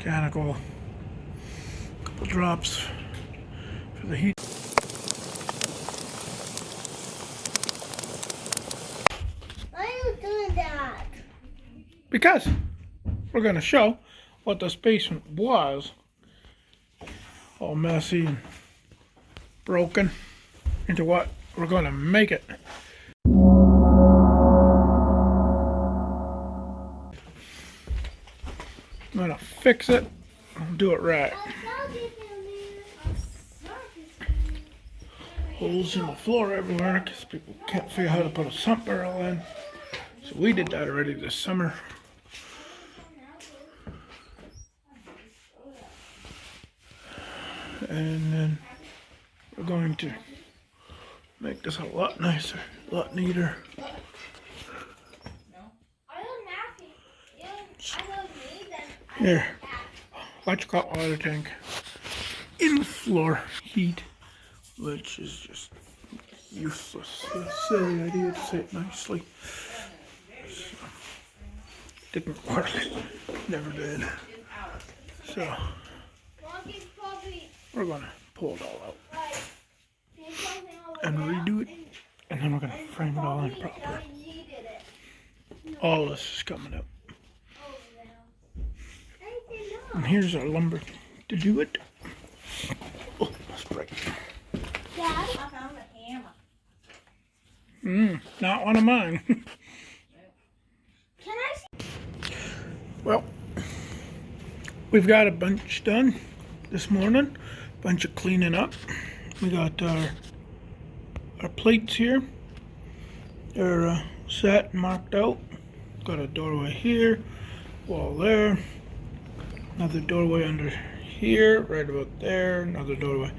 mechanical, couple drops for the heat. Why are you doing that? Because we're going to show what this basement was. All messy and broken into what we're going to make it. I'm going to fix it and do it right. Holes in the floor everywhere because people can't figure out how to put a sump barrel in. So we did that already this summer. And then we're going to make this a lot nicer, a lot neater. Here, electrical hot water tank in floor heat, which is just useless. It's a silly idea to say it nicely. So, didn't work, never did. So we're gonna pull it all out and redo it, and then we're gonna frame it all in proper. All this is coming up. And here's our lumber to do it. Oh, that's bright. Dad, I found a hammer. Not one of mine. Can I see? Well, we've got a bunch done this morning. Bunch of cleaning up. We got our plates here. They're set and marked out. Got a doorway here, wall there. Another doorway under here, right about there. Another doorway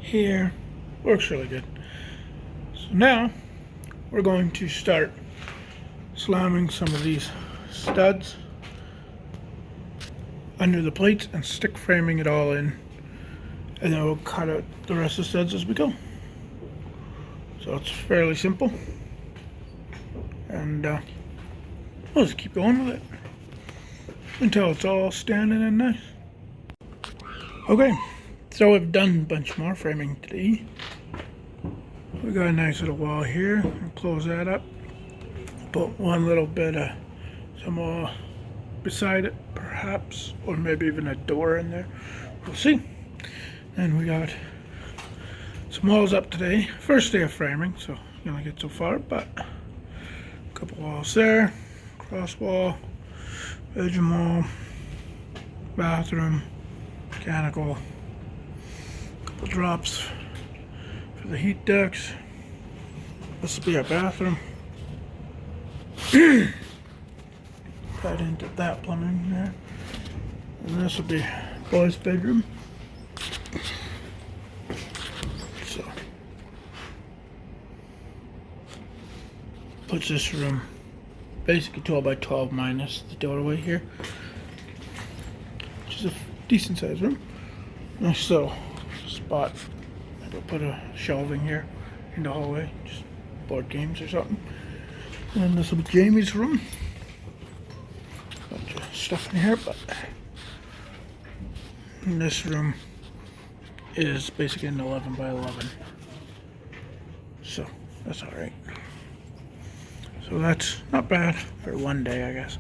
here. Works really good. So now we're going to start slamming some of these studs under the plates and stick framing it all in. And then we'll cut out the rest of the studs as we go. So it's fairly simple. And we'll just keep going with it until it's all standing and nice. Okay, so we've done a bunch more framing today. We got a nice little wall here. We'll close that up. Put one little bit of some wall beside it, perhaps, or maybe even a door in there. We'll see. And we got some walls up today. First day of framing, so you only get so far, but a couple walls there, cross wall, bedroom wall, bathroom, mechanical, couple drops for the heat ducts. This will be our bathroom. Right into that plumbing there. And this will be boys' bedroom. So puts this room basically 12 by 12 minus the doorway here, which is a decent sized room. Nice little spot. Maybe I'll put a shelving here in the hallway, just board games or something. And then this will be Jamie's room. Bunch of stuff in here, but this room is basically an 11 by 11. So that's alright. So that's not bad for one day, I guess.